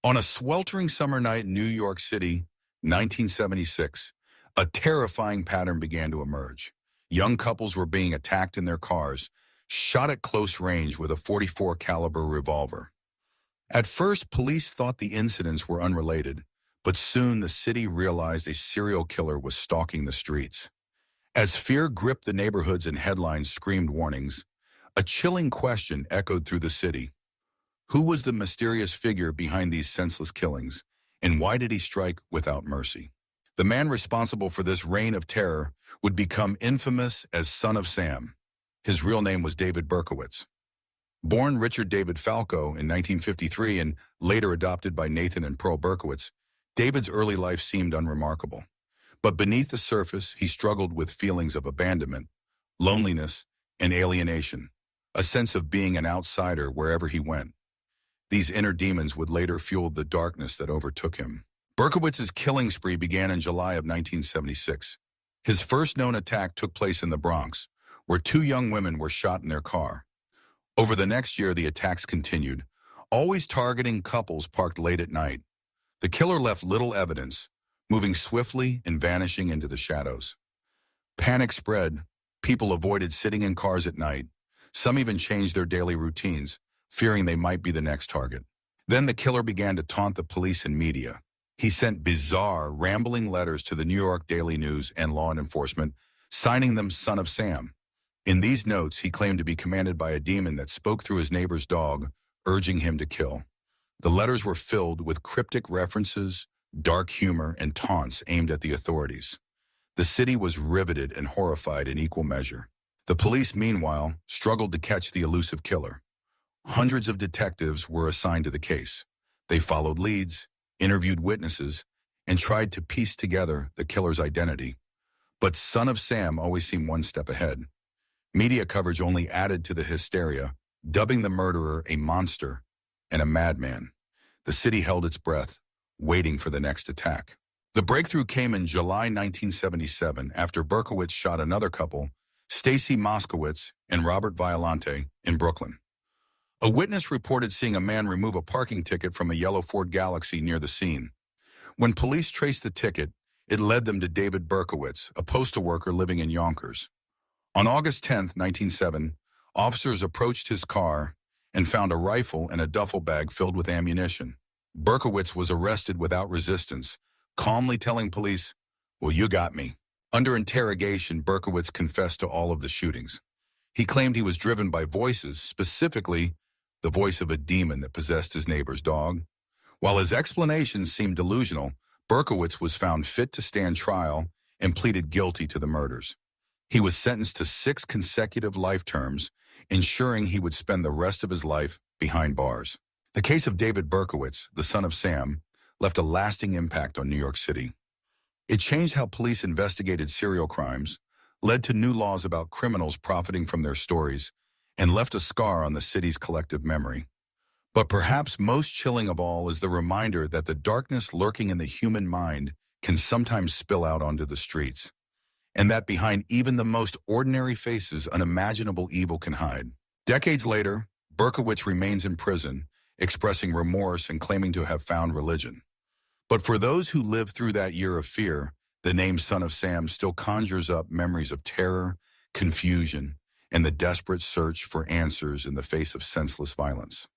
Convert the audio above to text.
On a sweltering summer night in New York City, 1976, a terrifying pattern began to emerge. Young couples were being attacked in their cars, shot at close range with a .44 caliber revolver. At first, police thought the incidents were unrelated, but soon the city realized a serial killer was stalking the streets. As fear gripped the neighborhoods and headlines screamed warnings, a chilling question echoed through the city. Who was the mysterious figure behind these senseless killings, and why did he strike without mercy? The man responsible for this reign of terror would become infamous as Son of Sam. His real name was David Berkowitz. Born Richard David Falco in 1953 and later adopted by Nathan and Pearl Berkowitz, David's early life seemed unremarkable. But beneath the surface, he struggled with feelings of abandonment, loneliness, and alienation, a sense of being an outsider wherever he went. These inner demons would later fuel the darkness that overtook him. Berkowitz's killing spree began in July of 1976. His first known attack took place in the Bronx, where two young women were shot in their car. Over the next year, the attacks continued, always targeting couples parked late at night. The killer left little evidence, moving swiftly and vanishing into the shadows. Panic spread. People avoided sitting in cars at night. Some even changed their daily routines, fearing they might be the next target. Then the killer began to taunt the police and media. He sent bizarre, rambling letters to the New York Daily News and law enforcement, signing them Son of Sam. In these notes, he claimed to be commanded by a demon that spoke through his neighbor's dog, urging him to kill. The letters were filled with cryptic references, dark humor, and taunts aimed at the authorities. The city was riveted and horrified in equal measure. The police, meanwhile, struggled to catch the elusive killer. Hundreds of detectives were assigned to the case. They followed leads, interviewed witnesses, and tried to piece together the killer's identity. But Son of Sam always seemed one step ahead. Media coverage only added to the hysteria, dubbing the murderer a monster and a madman. The city held its breath, waiting for the next attack. The breakthrough came in July 1977 after Berkowitz shot another couple, Stacy Moskowitz and Robert Violante, in Brooklyn. A witness reported seeing a man remove a parking ticket from a yellow Ford Galaxy near the scene. When police traced the ticket, it led them to David Berkowitz, a postal worker living in Yonkers. On August 10, 1907, officers approached his car and found a rifle and a duffel bag filled with ammunition. Berkowitz was arrested without resistance, calmly telling police, "Well, you got me." Under interrogation, Berkowitz confessed to all of the shootings. He claimed he was driven by voices, specifically the voice of a demon that possessed his neighbor's dog. While his explanations seemed delusional, Berkowitz was found fit to stand trial and pleaded guilty to the murders. He was sentenced to 6 consecutive life terms, ensuring he would spend the rest of his life behind bars. The case of David Berkowitz, the Son of Sam, left a lasting impact on New York City. It changed how police investigated serial crimes, led to new laws about criminals profiting from their stories, and left a scar on the city's collective memory. But perhaps most chilling of all is the reminder that the darkness lurking in the human mind can sometimes spill out onto the streets, and that behind even the most ordinary faces, unimaginable evil can hide. Decades later, Berkowitz remains in prison, expressing remorse and claiming to have found religion. But for those who lived through that year of fear, the name Son of Sam still conjures up memories of terror, confusion, and the desperate search for answers in the face of senseless violence.